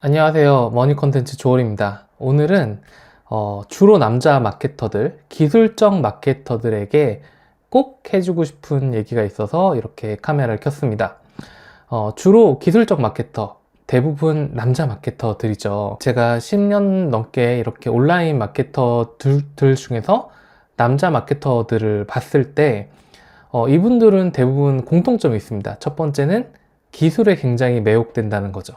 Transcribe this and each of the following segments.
안녕하세요. 머니 컨텐츠 조얼입니다. 오늘은 주로 남자 마케터들, 기술적 마케터들에게 꼭 해주고 싶은 얘기가 있어서 이렇게 카메라를 켰습니다. 주로 기술적 마케터, 대부분 남자 마케터들이죠. 제가 10년 넘게 이렇게 온라인 마케터들 중에서 남자 마케터들을 봤을 때 이분들은 대부분 공통점이 있습니다. 첫 번째는 기술에 굉장히 매혹된다는 거죠.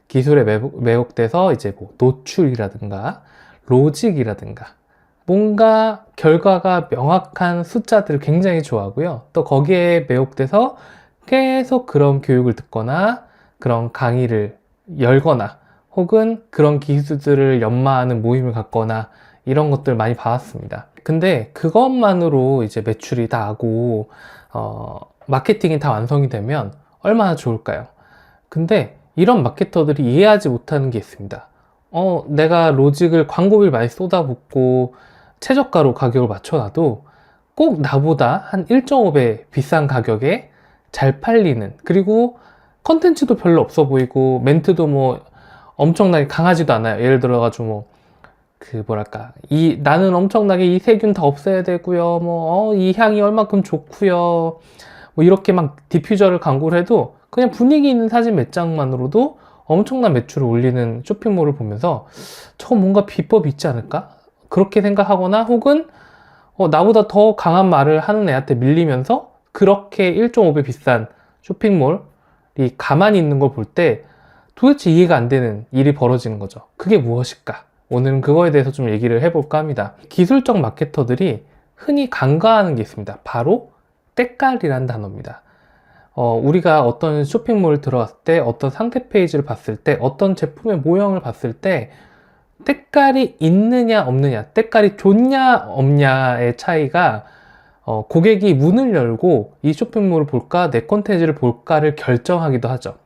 기술에 매혹돼서 이제 뭐 노출이라든가 로직이라든가 뭔가 결과가 명확한 숫자들을 굉장히 좋아하고요. 또 거기에 매혹돼서 계속 그런 교육을 듣거나 그런 강의를 열거나 혹은 그런 기술들을 연마하는 모임을 갖거나 이런 것들 많이 봐왔습니다. 근데 그것만으로 이제 매출이 다 하고 마케팅이 다 완성이 되면 얼마나 좋을까요? 근데 이런 마케터들이 이해하지 못하는 게 있습니다. 내가 로직을 광고비를 많이 쏟아붓고 최저가로 가격을 맞춰놔도 꼭 나보다 한 1.5배 비싼 가격에 잘 팔리는, 그리고 컨텐츠도 별로 없어 보이고 멘트도 뭐 엄청나게 강하지도 않아요. 예를 들어가지고 뭐 뭐랄까, 나는 엄청나게 이 세균 다 없애야 되고요, 이 향이 얼만큼 좋고요, 뭐 이렇게 막 디퓨저를 광고를 해도 그냥 분위기 있는 사진 몇 장만으로도 엄청난 매출을 올리는 쇼핑몰을 보면서 저 뭔가 비법이 있지 않을까? 그렇게 생각하거나 혹은 나보다 더 강한 말을 하는 애한테 밀리면서 그렇게 1.5배 비싼 쇼핑몰이 가만히 있는 걸 볼 때 도대체 이해가 안 되는 일이 벌어지는 거죠. 그게 무엇일까? 오늘은 그거에 대해서 좀 얘기를 해볼까 합니다. 기술적 마케터들이 흔히 간과하는 게 있습니다. 바로 때깔이라는 단어입니다. 우리가 어떤 쇼핑몰 들어갔을 때, 어떤 상세 페이지를 봤을 때, 어떤 제품의 모형을 봤을 때 때깔이 있느냐 없느냐, 때깔이 좋냐 없냐의 차이가 고객이 문을 열고 이 쇼핑몰을 볼까, 내 콘텐츠를 볼까를 결정하기도 하죠.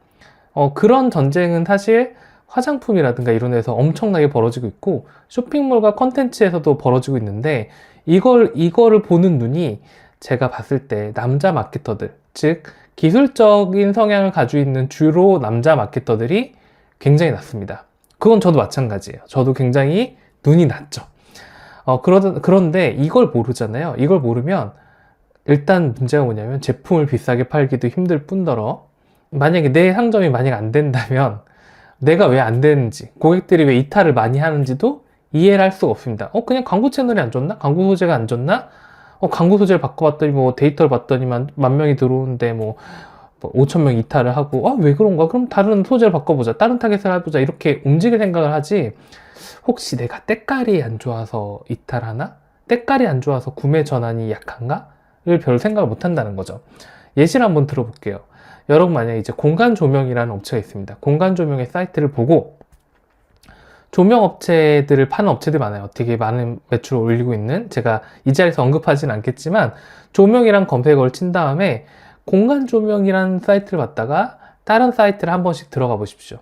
그런 전쟁은 사실 화장품이라든가 이런 데서 엄청나게 벌어지고 있고 쇼핑몰과 콘텐츠에서도 벌어지고 있는데, 이거를 보는 눈이 제가 봤을 때 남자 마케터들, 즉 기술적인 성향을 가지고 있는 주로 남자 마케터들이 굉장히 낮습니다. 그건 저도 마찬가지예요. 저도 굉장히 눈이 낮죠. 그런데 이걸 모르잖아요. 이걸 모르면 일단 문제가 뭐냐면 제품을 비싸게 팔기도 힘들 뿐더러 만약에 내 상점이 만약 안 된다면 내가 왜 안 되는지, 고객들이 왜 이탈을 많이 하는지도 이해를 할 수가 없습니다. 그냥 광고 채널이 안 좋나? 광고 소재가 안 좋나? 광고 소재를 바꿔봤더니 뭐 데이터를 봤더니 만 명이 들어오는데 뭐 5천 명 이탈을 하고, 왜 그런가? 그럼 다른 소재를 바꿔보자, 다른 타겟을 해보자, 이렇게 움직일 생각을 하지, 혹시 내가 때깔이 안 좋아서 이탈하나? 때깔이 안 좋아서 구매 전환이 약한가? 를 별 생각을 못 한다는 거죠. 예시를 한번 들어볼게요. 여러분 만약에 이제 공간 조명이라는 업체가 있습니다. 공간 조명의 사이트를 보고 조명 업체들을 파는 업체들이 많아요. 되게 많은 매출을 올리고 있는, 제가 이 자리에서 언급하진 않겠지만 조명이란 검색어를 친 다음에 공간 조명이라는 사이트를 봤다가 다른 사이트를 한 번씩 들어가 보십시오.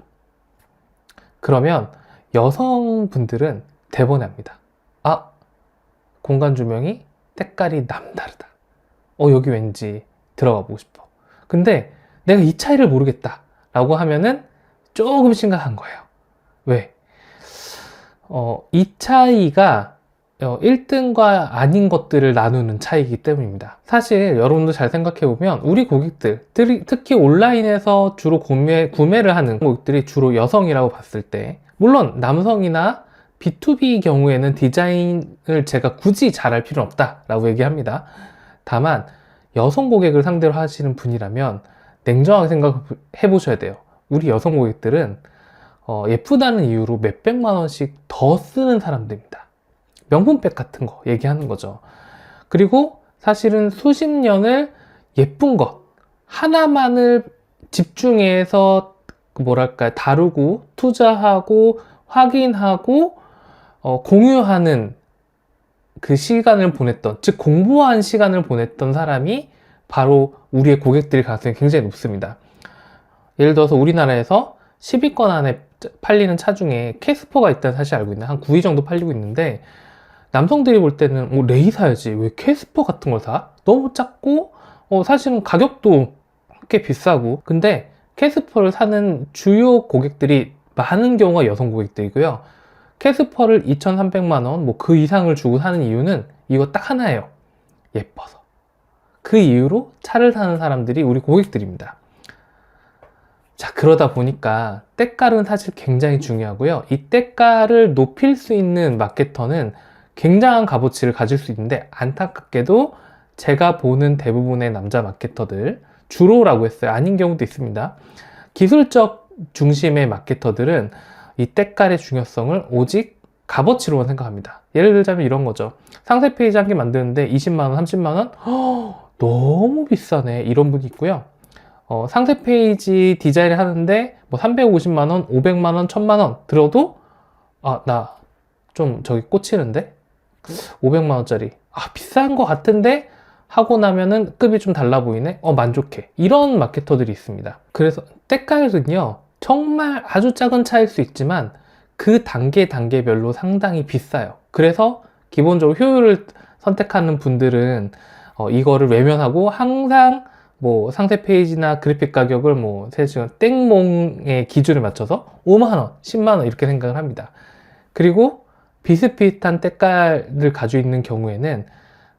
그러면 여성분들은 대번에 합니다. 공간 조명이 때깔이 남다르다. 여기 왠지 들어가 보고 싶어. 근데 내가 이 차이를 모르겠다 라고 하면은 조금 심각한 거예요. 왜? 이 차이가 1등과 아닌 것들을 나누는 차이이기 때문입니다. 사실 여러분도 잘 생각해보면 우리 고객들, 특히 온라인에서 주로 구매를 하는 고객들이 주로 여성이라고 봤을 때, 물론 남성이나 B2B 경우에는 디자인을 제가 굳이 잘할 필요는 없다라고 얘기합니다. 다만 여성 고객을 상대로 하시는 분이라면 냉정하게 생각해 보셔야 돼요. 우리 여성 고객들은 예쁘다는 이유로 몇백만 원씩 더 쓰는 사람들입니다. 명품백 같은 거 얘기하는 거죠. 그리고 사실은 수십 년을 예쁜 것 하나만을 집중해서 뭐랄까 다루고 투자하고 확인하고 공유하는 그 시간을 보냈던, 즉 공부한 시간을 보냈던 사람이 바로 우리의 고객들일 가능성이 굉장히 높습니다. 예를 들어서 우리나라에서 10위권 안에 팔리는 차 중에 캐스퍼가 있다는 사실 알고 있나요? 한 9위 정도 팔리고 있는데, 남성들이 볼 때는 레이 사야지, 왜 캐스퍼 같은 걸 사? 너무 작고 사실은 가격도 꽤 비싸고. 근데 캐스퍼를 사는 주요 고객들이 많은 경우가 여성 고객들이고요. 캐스퍼를 2,300만 원, 뭐 그 이상을 주고 사는 이유는 이거 딱 하나예요. 예뻐서. 그 이유로 차를 사는 사람들이 우리 고객들입니다. 자, 그러다 보니까 때깔은 사실 굉장히 중요하고요. 이 때깔을 높일 수 있는 마케터는 굉장한 값어치를 가질 수 있는데, 안타깝게도 제가 보는 대부분의 남자 마케터들, 주로라고 했어요. 아닌 경우도 있습니다. 기술적 중심의 마케터들은 이 때깔의 중요성을 오직 값어치로만 생각합니다. 예를 들자면 이런 거죠. 상세 페이지 한 개 만드는데 20만원, 30만원? 너무 비싸네. 이런 분이 있고요. 상세 페이지 디자인을 하는데 뭐 350만원, 500만원, 1000만원 들어도 나 좀 저기 꽂히는데? 500만원짜리. 비싼 거 같은데? 하고 나면은 급이 좀 달라 보이네? 만족해. 이런 마케터들이 있습니다. 그래서 때깔은요, 정말 아주 작은 차일 수 있지만 그 단계별로 상당히 비싸요. 그래서 기본적으로 효율을 선택하는 분들은 이거를 외면하고 항상 뭐 상세 페이지나 그래픽 가격을 뭐 땡몽의 기준을 맞춰서 5만원, 10만원 이렇게 생각을 합니다. 그리고 비슷비슷한 때깔을 가지고 있는 경우에는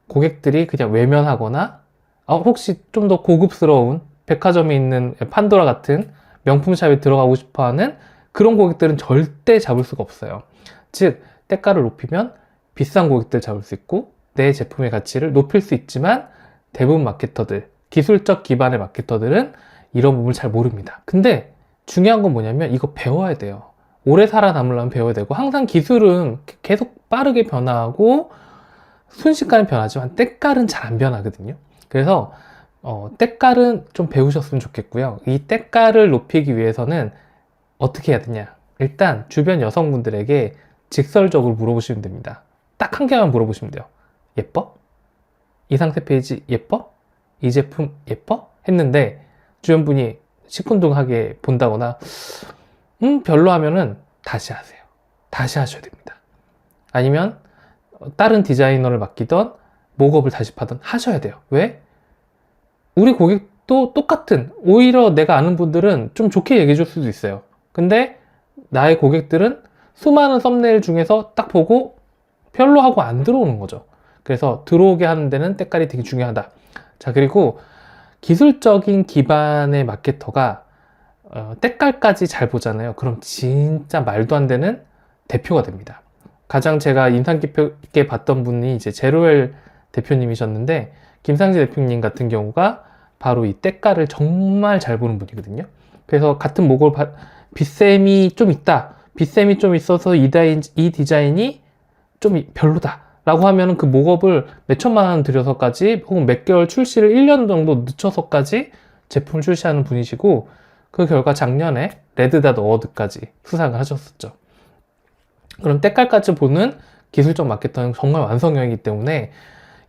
고객들이 그냥 외면하거나 혹시 좀 더 고급스러운 백화점에 있는 판도라 같은 명품샵에 들어가고 싶어하는 그런 고객들은 절대 잡을 수가 없어요. 즉, 때깔을 높이면 비싼 고객들 잡을 수 있고 내 제품의 가치를 높일 수 있지만 대부분 마케터들, 기술적 기반의 마케터들은 이런 부분을 잘 모릅니다. 근데 중요한 건 뭐냐면 이거 배워야 돼요. 오래 살아남으려면 배워야 되고, 항상 기술은 계속 빠르게 변화하고 순식간에 변하지만 때깔은 잘 안 변하거든요. 그래서 때깔은 좀 배우셨으면 좋겠고요. 이 때깔을 높이기 위해서는 어떻게 해야 되냐? 일단 주변 여성분들에게 직설적으로 물어보시면 됩니다. 딱 한 개만 물어보시면 돼요. 예뻐? 이 상세 페이지 예뻐? 이 제품 예뻐? 했는데 주변 분이 시큰둥하게 본다거나 별로 하면은 다시 하세요. 다시 하셔야 됩니다. 아니면 다른 디자이너를 맡기던 목업을 다시 받던 하셔야 돼요. 왜? 우리 고객도 똑같은, 오히려 내가 아는 분들은 좀 좋게 얘기해 줄 수도 있어요. 근데 나의 고객들은 수많은 썸네일 중에서 딱 보고 별로 하고 안 들어오는 거죠. 그래서 들어오게 하는 데는 때깔이 되게 중요하다. 자, 그리고 기술적인 기반의 마케터가 때깔까지 잘 보잖아요. 그럼 진짜 말도 안 되는 대표가 됩니다. 가장 제가 인상 깊게 봤던 분이 이제 제로엘 대표님이셨는데, 김상지 대표님 같은 경우가 바로 이 때깔을 정말 잘 보는 분이거든요. 그래서 같은 목을 빗셈이 좀 있다, 빗셈이 좀 있어서 이 디자인이 좀 별로다 라고 하면은 그 목업을 몇 천만 원 들여서까지, 혹은 몇 개월 출시를 1년 정도 늦춰서까지 제품을 출시하는 분이시고, 그 결과 작년에 레드닷 어워드까지 수상을 하셨었죠. 그럼 때깔까지 보는 기술적 마케터는 정말 완성형이기 때문에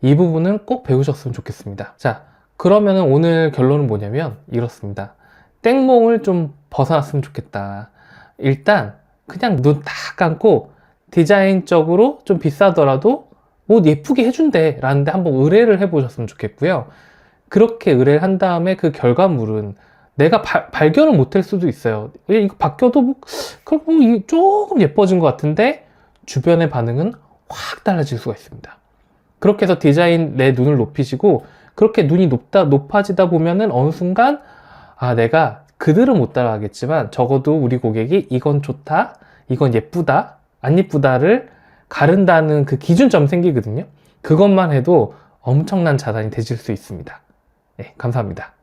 이 부분은 꼭 배우셨으면 좋겠습니다. 자, 그러면 오늘 결론은 뭐냐면 이렇습니다. 땡몽을 좀 벗어났으면 좋겠다. 일단 그냥 눈 딱 감고 디자인적으로 좀 비싸더라도 뭐 예쁘게 해준대 라는데 한번 의뢰를 해보셨으면 좋겠고요. 그렇게 의뢰를 한 다음에 그 결과물은 내가 발견을 못할 수도 있어요. 이거 바뀌어도 조금 예뻐진 것 같은데 주변의 반응은 확 달라질 수가 있습니다. 그렇게 해서 디자인 내 눈을 높이시고, 그렇게 눈이 높아지다 보면은 어느 순간 내가 그들은 못 따라가겠지만 적어도 우리 고객이 이건 좋다, 이건 예쁘다, 안 예쁘다를 가른다는 그 기준점이 생기거든요. 그것만 해도 엄청난 자산이 되실 수 있습니다. 네, 감사합니다.